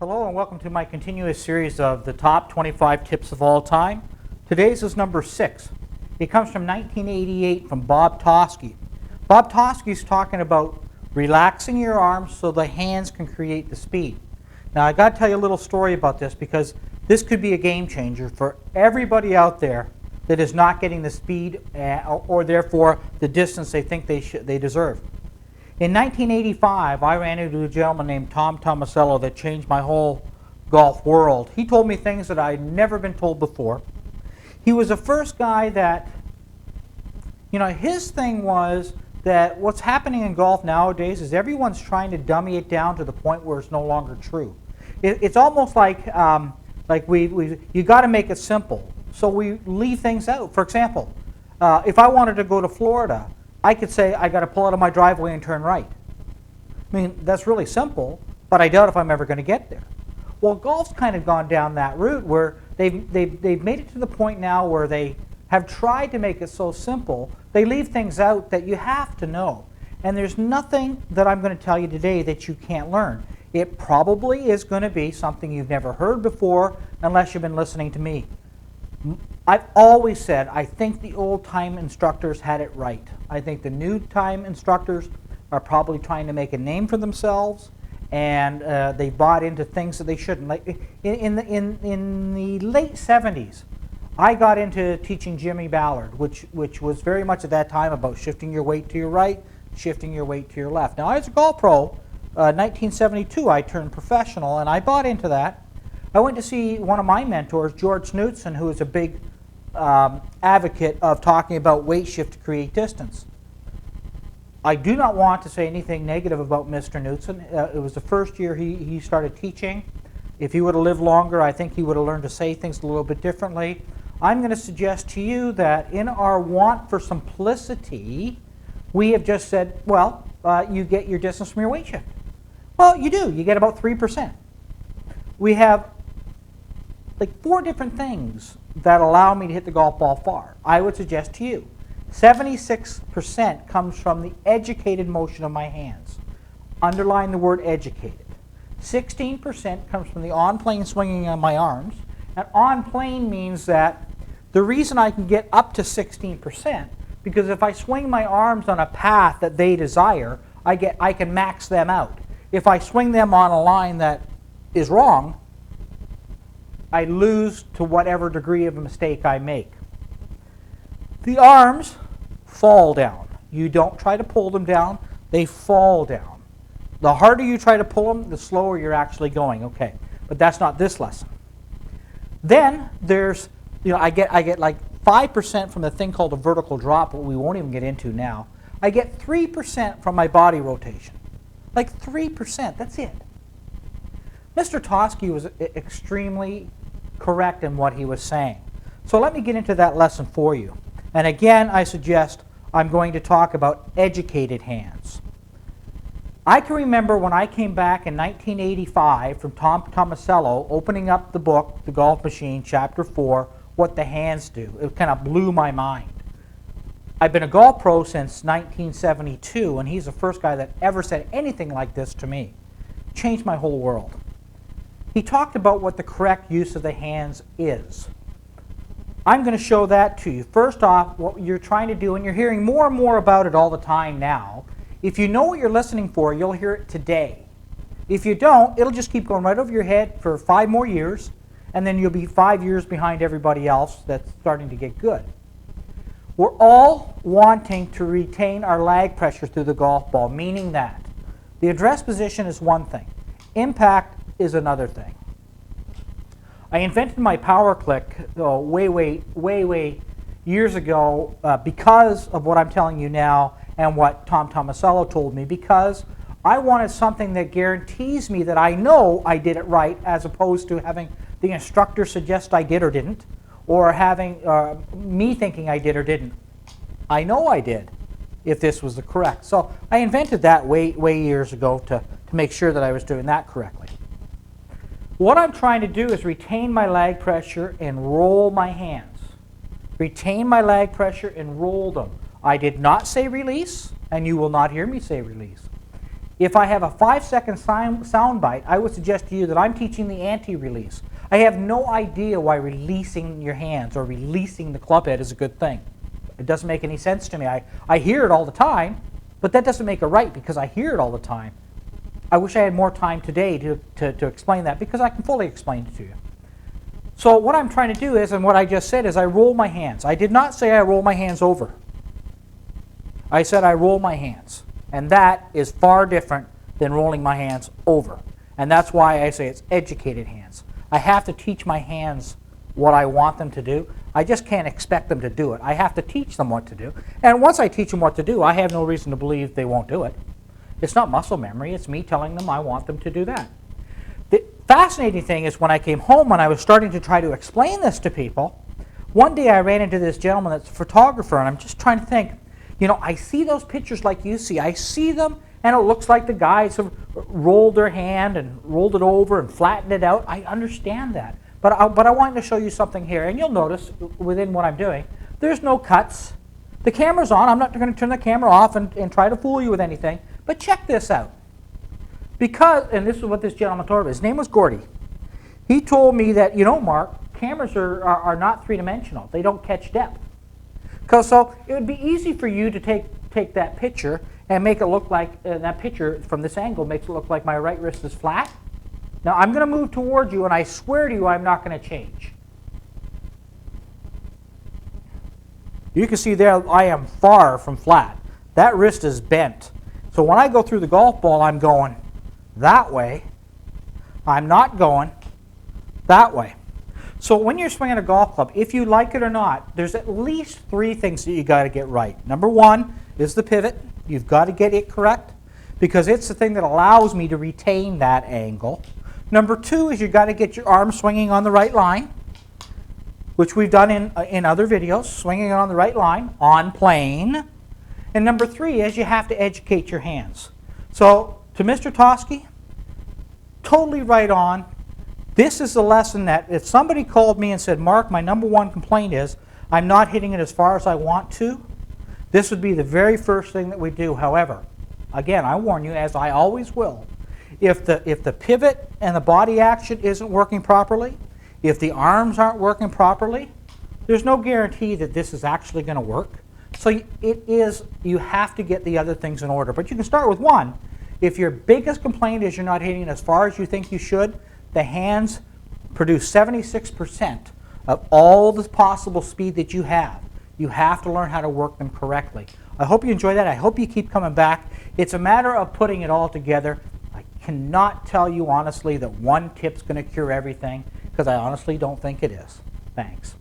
Hello and welcome to my continuous series of the top 25 tips of all time. Today's is number 6. It comes from 1988 from Bob Toski. Bob Toski is talking about relaxing your arms so the hands can create the speed. Now I got to tell you a little story about this because this could be a game changer for everybody out there that is not getting the speed or therefore the distance they think they deserve. In 1985, I ran into a gentleman named Tom Tomasello that changed my whole golf world. He told me things that I'd never been told before. He was the first guy that, his thing was that what's happening in golf nowadays is everyone's trying to dummy it down to the point where it's no longer true. It's almost like you got to make it simple. So we leave things out. For example, if I wanted to go to Florida, I could say I got to pull out of my driveway and turn right. I mean, that's really simple, but I doubt if I'm ever going to get there. Well, golf's kind of gone down that route where they've made it to the point now where they have tried to make it so simple, they leave things out that you have to know. And there's nothing that I'm going to tell you today that you can't learn. It probably is going to be something you've never heard before unless you've been listening to me. I've always said I think the old-time instructors had it right. I think the new-time instructors are probably trying to make a name for themselves, and they bought into things that they shouldn't. Like in the late 70s, I got into teaching Jimmy Ballard, which was very much at that time about shifting your weight to your right, shifting your weight to your left. Now, I was a golf pro. 1972, I turned professional, and I bought into that. I went to see one of my mentors, George Knudsen, who is a big advocate of talking about weight shift to create distance. I do not want to say anything negative about Mr. Knudsen. It was the first year he started teaching. If he would have lived longer, I think he would have learned to say things a little bit differently. I'm going to suggest to you that in our want for simplicity, we have just said, well, you get your distance from your weight shift. Well, you do. You get about 3%. We have like 4 different things that allow me to hit the golf ball far. I would suggest to you 76% comes from the educated motion of my hands. Underline the word educated. 16% comes from the on-plane swinging on my arms. And on-plane means that the reason I can get up to 16%, because if I swing my arms on a path that they desire, I can max them out. If I swing them on a line that is wrong, I lose to whatever degree of a mistake I make. The arms fall down. You don't try to pull them down, they fall down. The harder you try to pull them, the slower you're actually going. Okay, but that's not this lesson. Then there's, I get like 5% from the thing called a vertical drop, but we won't even get into now. I get 3% from my body rotation. Like 3%, that's it. Mr. Toski was extremely correct in what he was saying. So let me get into that lesson for you. And again, I suggest I'm going to talk about educated hands. I can remember when I came back in 1985 from Tom Tomasello, opening up the book, The Golf Machine, Chapter 4, What the Hands Do. It kind of blew my mind. I've been a golf pro since 1972, and he's the first guy that ever said anything like this to me. Changed my whole world. He talked about what the correct use of the hands is. I'm going to show that to you. First off, what you're trying to do, and you're hearing more and more about it all the time now. If you know what you're listening for, you'll hear it today. If you don't, it'll just keep going right over your head for 5 more years, and then you'll be 5 years behind everybody else that's starting to get good. We're all wanting to retain our lag pressure through the golf ball, meaning that the address position is one thing. Impact is another thing. I invented my power click way years ago because of what I'm telling you now and what Tom Tomasello told me, because I wanted something that guarantees me that I know I did it right, as opposed to having the instructor suggest I did or didn't, or having me thinking I did or didn't. I know I did if this was the correct. So I invented that way years ago to make sure that I was doing that correctly. What I'm trying to do is retain my lag pressure and roll my hands. Retain my lag pressure and roll them. I did not say release, and you will not hear me say release. If I have a 5-second sound bite, I would suggest to you that I'm teaching the anti-release. I have no idea why releasing your hands or releasing the club head is a good thing. It doesn't make any sense to me. I hear it all the time, but that doesn't make it right because I hear it all the time. I wish I had more time today to explain that because I can fully explain it to you. So what I'm trying to do is, and what I just said is I roll my hands. I did not say I roll my hands over. I said I roll my hands. And that is far different than rolling my hands over. And that's why I say it's educated hands. I have to teach my hands what I want them to do. I just can't expect them to do it. I have to teach them what to do. And once I teach them what to do, I have no reason to believe they won't do it. It's not muscle memory. It's me telling them I want them to do that. The fascinating thing is when I came home and I was starting to try to explain this to people, one day I ran into this gentleman that's a photographer, and I'm just trying to think, you know, I see those pictures like you see. I see them, and it looks like the guys have rolled their hand and rolled it over and flattened it out. I understand that. But I wanted to show you something here, and you'll notice within what I'm doing, there's no cuts. The camera's on. I'm not going to turn the camera off and try to fool you with anything. But check this out. Because, and this is what this gentleman told me, his name was Gordy. He told me that, you know, Mark, cameras are not three-dimensional. They don't catch depth. So it would be easy for you to take that picture and make it look like, that picture from this angle makes it look like my right wrist is flat. Now I'm going to move towards you, and I swear to you I'm not going to change. You can see there I am far from flat. That wrist is bent. So when I go through the golf ball, I'm going that way. I'm not going that way. So when you're swinging a golf club, if you like it or not, there's at least 3 things that you got to get right. Number 1 is the pivot. You've got to get it correct because it's the thing that allows me to retain that angle. Number 2 is you've got to get your arm swinging on the right line, which we've done in other videos, swinging on the right line, on plane. And number 3 is you have to educate your hands. So to Mr. Toski, totally right on. This is the lesson that if somebody called me and said, Mark, my number 1 complaint is I'm not hitting it as far as I want to, this would be the very first thing that we do. However, again, I warn you, as I always will, if the pivot and the body action isn't working properly, if the arms aren't working properly, there's no guarantee that this is actually going to work. So you have to get the other things in order. But you can start with 1. If your biggest complaint is you're not hitting as far as you think you should, the hands produce 76% of all the possible speed that you have. You have to learn how to work them correctly. I hope you enjoy that. I hope you keep coming back. It's a matter of putting it all together. I cannot tell you honestly that one tip's going to cure everything because I honestly don't think it is. Thanks.